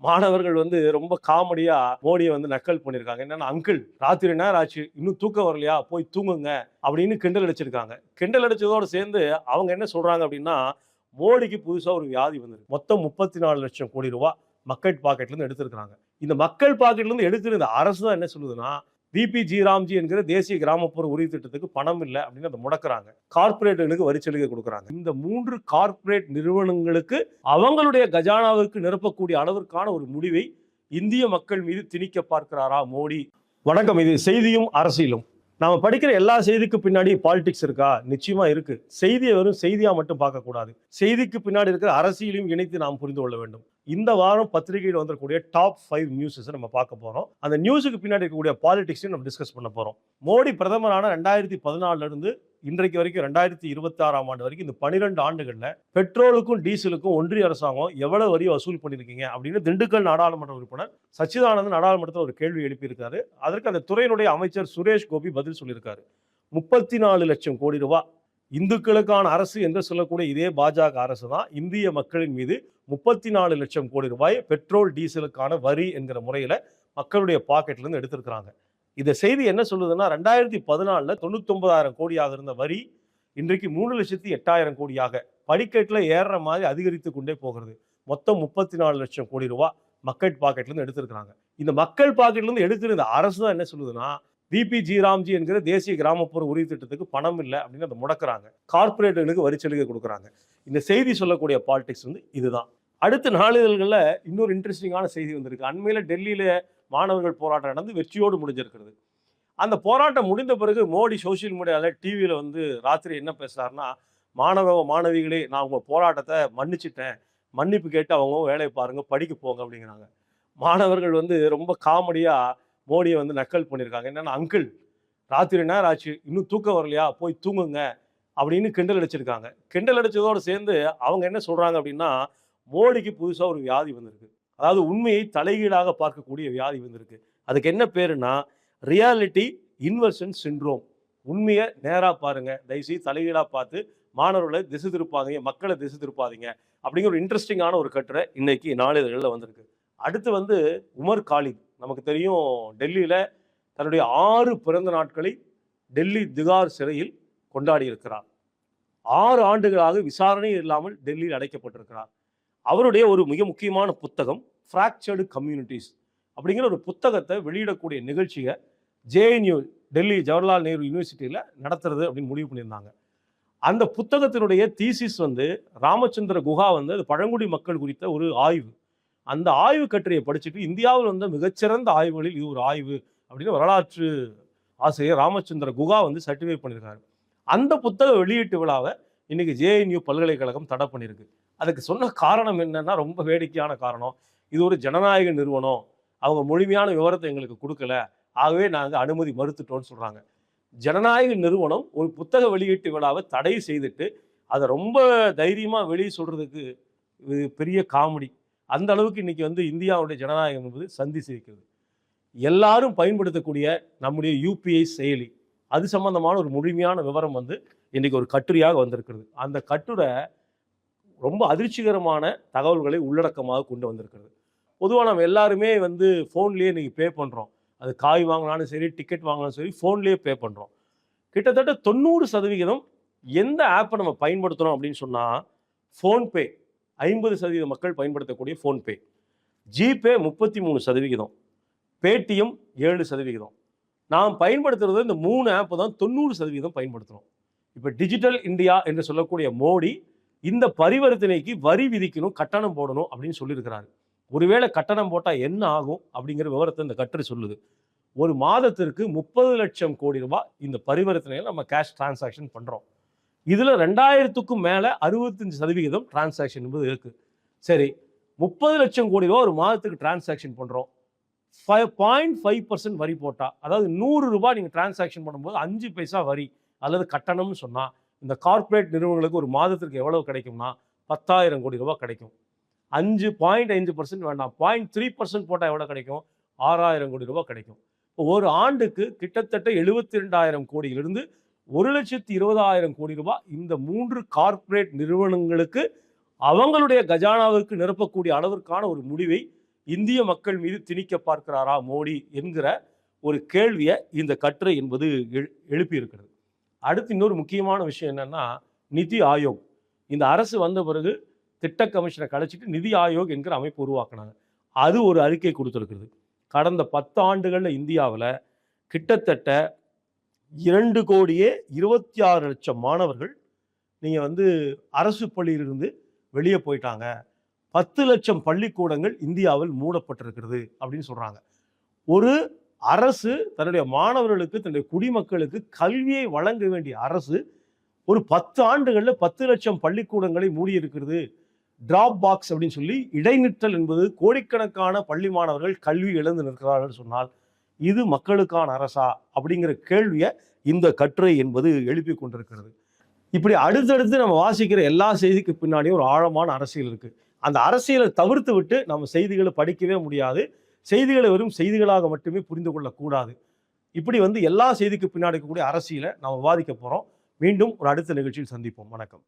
மாணவர்கள் ரொம்ப காமெடியா மோடியை நக்கல் பண்ணியிருக்காங்க. என்னன்னா, அங்கிள் ராத்திரி நேரம் ஆச்சு, இன்னும் தூக்கம் வரலையா, போய் தூங்குங்க அப்படின்னு கிண்டல் அடிச்சிருக்காங்க. கிண்டல் அடிச்சதோடு சேர்ந்து அவங்க என்ன சொல்றாங்க அப்படின்னா, மோடிக்கு புதுசா ஒரு வியாதி வந்திருக்கு. மொத்தம் 34 லட்சம் கோடி ரூபாய் மக்கள் பாக்கெட்ல இருந்து எடுத்திருக்காங்க. இந்த மக்கள் பாக்கெட்ல இருந்து எடுத்திருந்த அரசு தான் என்ன சொல்லுதுன்னா, விபிஜி ராம்ஜி என்கிற தேசிய கிராமப்புற உறுதி திட்டத்துக்கு பணம் இல்லை அப்படின்னு அதை முடக்குறாங்க. கார்ப்பரேட்டுகளுக்கு வரிச்சலுகை கொடுக்குறாங்க. இந்த 3 கார்ப்பரேட் நிறுவனங்களுக்கு அவங்களுடைய கஜானாவிற்கு நிரப்பக்கூடிய அளவிற்கான ஒரு முடிவை இந்திய மக்கள் மீது திணிக்க பார்க்கிறாரா மோடி? வணக்கம். இது செய்தியும் அரசியலும். நாம படிக்கிற எல்லா செய்திக்கு பின்னாடி பாலிடிக்ஸ் இருக்கா? நிச்சயமா இருக்கு. செய்தியை வெறும் செய்தியா மட்டும் பார்க்க கூடாது. செய்திக்கு பின்னாடி இருக்கிற அரசியலையும் இணைத்து நாம் புரிந்து கொள்ள வேண்டும். இந்த வாரம் பத்திரிகையில் வந்திருக்கக்கூடிய டாப் 5 நியூஸஸ் நம்ம பார்க்க போறோம். அந்த நியூஸுக்கு பின்னாடி இருக்கக்கூடிய பாலிடிக்ஸையும் நம்ம டிஸ்கஸ் பண்ண போறோம். மோடி பிரதமரான 2014 இருந்து இன்றைக்கு வரைக்கும் 2026ஆம் ஆண்டு வரைக்கும் இந்த 12 ஆண்டுகள்ல பெட்ரோலுக்கும் டீசலுக்கும் ஒன்றிய அரசாங்கம் எவ்வளவு வரி வசூல் பண்ணிருக்கீங்க அப்படின்னு திண்டுக்கல் நாடாளுமன்ற உறுப்பினர் சச்சிதானந்தன் நாடாளுமன்றத்தில் ஒரு கேள்வி எழுப்பியிருக்காரு. அதற்கு அந்த துறையினுடைய அமைச்சர் சுரேஷ் கோபி பதில் சொல்லியிருக்காரு. 34 லட்சம் கோடி ரூபாய். இந்துக்களுக்கான அரசு என்று சொல்லக்கூடிய இதே பாஜக அரசு தான் இந்திய மக்களின் மீது 34 லட்சம் கோடி ரூபாய் பெட்ரோல் டீசலுக்கான வரி என்கிற முறையில மக்களுடைய பாக்கெட்ல இருந்து எடுத்திருக்கிறாங்க. இந்த செய்தி என்ன சொல்லுதுன்னா, 2014 99,000 கோடியாக இருந்த வரி இன்றைக்கு 3,08,000 கோடியாக படிக்கட்டில் ஏறுற மாதிரி அதிகரித்து கொண்டே போகிறது. மொத்தம் 34 லட்சம் கோடி ரூபாய் மக்கள் பாக்கெட்ல இருந்து எடுத்திருக்கிறாங்க. இந்த மக்கள் பாக்கெட்ல இருந்து எடுத்திருந்த அரசு தான் என்ன சொல்லுதுன்னா, விபிஜி ராம்ஜி என்கிற தேசிய கிராமப்புற உறுதி திட்டத்துக்கு பணம் இல்லை அப்படின்னு அதை முடக்குறாங்க. கார்ப்பரேட்டுகளுக்கு வரிச்சலுகை கொடுக்குறாங்க. இந்த செய்தி சொல்லக்கூடிய பாலிடிக்ஸ் இதுதான். அடுத்த நாளிதழ்களில் இன்னொரு இன்ட்ரெஸ்டிங்கான செய்தி வந்திருக்கு. அண்மையில் டெல்லியில மாணவர்கள் போராட்டம் நடந்து வெற்றியோடு முடிஞ்சிருக்கிறது. அந்த போராட்டம் முடிந்த பிறகு மோடி சோசியல் மீடியாவில் டிவியில் ராத்திரி என்ன பேசுறாருன்னா, மாணவிகளே, நான் உங்க போராட்டத்தை மன்னிச்சிட்டேன், மன்னிப்பு கேட்டு அவங்க வேலையை பாருங்க, படிக்க போங்க அப்படிங்கிறாங்க. மாணவர்கள் ரொம்ப காமெடியா மோடியை நக்கல் பண்ணியிருக்காங்க. என்னன்னா, அங்கிள் ராத்திரி நேரம் ஆச்சு, இன்னும் தூக்கம் வரலையா, போய் தூங்குங்க அப்படின்னு கிண்டல் அடிச்சிருக்காங்க. கிண்டல் அடிச்சதோடு சேர்ந்து அவங்க என்ன சொல்றாங்க அப்படின்னா, மோடிக்கு புதுசா ஒரு வியாதி வந்திருக்கு. அதாவது உண்மையை தலைகீழாக பார்க்கக்கூடிய வியாதி வந்திருக்கு. அதுக்கு என்ன பேருன்னா, ரியாலிட்டி இன்வர்ஷன் சிண்ட்ரோம். உண்மையை நேரா பாருங்க, தயவுசெய்து தலைகீழா பார்த்து மாணவர்களை திசை திருப்பாதீங்க, மக்களை திசை திருப்பாதீங்க அப்படிங்கிற ஒரு இன்ட்ரெஸ்டிங்கான ஒரு கட்டுரை இன்னைக்கு நாளிதழ்களில் வந்திருக்கு. அடுத்து உமர் காலித். நமக்கு தெரியும், டெல்லியில தன்னுடைய 6 பிறந்த நாட்களை டெல்லி திகார் சிறையில் கொண்டாடி இருக்கிறார். 6 ஆண்டுகளாக விசாரணை இல்லாமல் டெல்லியில் அடைக்கப்பட்டிருக்கிறார். அவருடைய ஒரு மிக முக்கியமான புத்தகம் ஃப்ராக்சர்டு கம்யூனிட்டிஸ் அப்படிங்கிற ஒரு புத்தகத்தை வெளியிடக்கூடிய நிகழ்ச்சியை ஜேஎன்யூ டெல்லி ஜவஹர்லால் நேரு யூனிவர்சிட்டியில் நடத்துறது அப்படின்னு முடிவு பண்ணியிருந்தாங்க. அந்த புத்தகத்தினுடைய தீசிஸ் ராமச்சந்திர குஹா அது பழங்குடி மக்கள் குறித்த ஒரு ஆய்வு. அந்த ஆய்வு கட்டுரையை படிச்சுட்டு இந்தியாவில் மிகச்சிறந்த ஆய்வுகளில் இது ஒரு ஆய்வு அப்படின்னு வரலாற்று ஆசிரியர் ராமச்சந்திர குஹா சர்டிஃபை பண்ணியிருக்காரு. அந்த புத்தக வெளியீட்டு விழாவை இன்னைக்கு ஜேஎன்யூ பல்கலைக்கழகம் தடை பண்ணியிருக்கு. அதுக்கு சொன்ன காரணம் என்னன்னா, ரொம்ப வேடிக்கையான காரணம். இது ஒரு ஜனநாயக நிறுவனம், அவங்க முழுமையான விவரத்தை எங்களுக்கு கொடுக்கல, ஆகவே நாங்கள் அனுமதி மறுத்துட்டோம்னு சொல்றாங்க. ஜனநாயக நிறுவனம் ஒரு புத்தக வெளியீட்டு விழாவை தடை செய்துட்டு அதை ரொம்ப தைரியமா வெளியே சொல்றதுக்கு பெரிய காமெடி. அந்த அளவுக்கு இன்னைக்கு இந்தியாவுடைய ஜனநாயகம் என்பது சந்தி சிரிக்கிறது. எல்லாரும் பயன்படுத்தக்கூடிய நம்முடைய யூபிஐ செயலி, அது சம்பந்தமான ஒரு முழுமையான விவரம் இன்னைக்கு ஒரு கட்டுரையாக வந்திருக்கிறது. அந்த கட்டுரை ரொம்ப அதிர்ச்சிகரமான தகவல்களை உள்ளடக்கமாக கொண்டு வந்திருக்கிறது. பொதுவாக நம்ம எல்லாருமே ஃபோன்லேயே இன்னைக்கு பே பண்ணுறோம். அது காய் வாங்கினாலும் சரி, டிக்கெட் வாங்கினாலும் சரி, ஃபோன்லேயே பே பண்ணுறோம். கிட்டத்தட்ட 90% எந்த ஆப்பை நம்ம பயன்படுத்துகிறோம் அப்படின்னு சொன்னால், ஃபோன்பே 50% மக்கள் பயன்படுத்தக்கூடிய ஃபோன்பே, ஜிபே 33%, பேடிஎம் 7%. நாம் பயன்படுத்துறது இந்த 3 ஆப் தான் 90% பயன்படுத்துகிறோம். இப்போ டிஜிட்டல் இந்தியா என்று சொல்லக்கூடிய மோடி இந்த பரிவர்த்தனைக்கு வரி விதிக்கணும், கட்டணம் போடணும் அப்படின்னு சொல்லியிருக்கிறாரு. ஒருவேளை கட்டணம் போட்டால் என்ன ஆகும் அப்படிங்கிற விவரத்தை இந்த கட்டுரை சொல்லுது. ஒரு மாதத்திற்கு 30 லட்சம் கோடி ரூபாய் இந்த பரிவர்த்தனையில் நம்ம கேஷ் டிரான்சாக்ஷன் பண்ணுறோம். இதில் 2000க்கும் மேலே 65% டிரான்சாக்ஷன் என்பது இருக்குது. சரி, 30 லட்சம் கோடி ரூபா ஒரு மாதத்துக்கு டிரான்சாக்ஷன் பண்ணுறோம். 0.5% வரி போட்டால், அதாவது 100 ரூபாய் நீங்கள் டிரான்சாக்ஷன் பண்ணும்போது 5 பைசா வரி அல்லது கட்டணம்னு சொன்னால், இந்த கார்ப்பரேட் நிறுவனங்களுக்கு ஒரு மாதத்திற்கு எவ்வளவு கிடைக்கும்னா 10,000 கோடி ரூபாய் கிடைக்கும். 5.5% வேண்டாம், 0.3% போட்டால் எவ்வளோ கிடைக்கும்? 6,000 கோடி ரூபாய் கிடைக்கும். ஒரு ஆண்டுக்கு கிட்டத்தட்ட 72,000 கோடியிலிருந்து 1,20,000 கோடி ரூபாய் இந்த 3 கார்ப்பரேட் நிறுவனங்களுக்கு அவங்களுடைய கஜானாவிற்கு நிரப்பக்கூடிய அளவிற்கான ஒரு முடிவை இந்திய மக்கள் மீது திணிக்க பார்க்கிறாரா மோடி என்கிற ஒரு கேள்வியை இந்த கட்டுரை என்பது எழுப்பி இருக்கிறது. அடுத்து இன்னொரு முக்கியமான விஷயம் என்னன்னா, நிதி ஆயோக். இந்த அரசு வந்த பிறகு திட்ட கமிஷனை கலைச்சிட்டு நிதி ஆயோக் என்கிற அமைப்பு உருவாக்குனாங்க. அது ஒரு அறிக்கை கொடுத்திருக்கிறது. கடந்த 10 ஆண்டுகள்ல இந்தியாவுல கிட்டத்தட்ட 2,26,00,000 மாணவர்கள் நீங்க அரசு பள்ளியிலிருந்து வெளியே போயிட்டாங்க. 10,00,000 பள்ளிக்கூடங்கள் இந்தியாவில் மூடப்பட்டிருக்கிறது அப்படின்னு சொல்றாங்க. ஒரு அரசு தன்னுடைய மாணவர்களுக்கு, தன்னுடைய குடிமக்களுக்கு கல்வியை வழங்க வேண்டிய அரசு ஒரு 10 ஆண்டுகள்ல 10,00,000 பள்ளிக்கூடங்களை மூடியிருக்கிறது. டிராப் பாக்ஸ் அப்படின்னு சொல்லி இடைநிற்றல் என்பது கோடிக்கணக்கான பள்ளி மாணவர்கள் கல்வி இழந்து நிற்கிறார்கள் சொன்னால் இது மக்களுக்கான அரசா அப்படிங்கிற கேள்வியை இந்த கட்டுரை என்பது எழுப்பி கொண்டிருக்கிறது. இப்படி அடுத்தடுத்து நம்ம வாசிக்கிற எல்லா செய்திக்கு பின்னாடியும் ஒரு ஆழமான அரசியல் இருக்கு. அந்த அரசியலை தவிர்த்து விட்டு நம்ம செய்திகளை படிக்கவே முடியாது. செய்திகளை வெறும் செய்திகளாக மட்டுமே புரிந்து கொள்ளக்கூடாது. இப்படி எல்லா செய்திக்கு பின்னாடி இருக்கக்கூடிய அரசியலை நம்ம விவாதிக்க போறோம். மீண்டும் ஒரு அடுத்த நிகழ்ச்சியில் சந்திப்போம். வணக்கம்.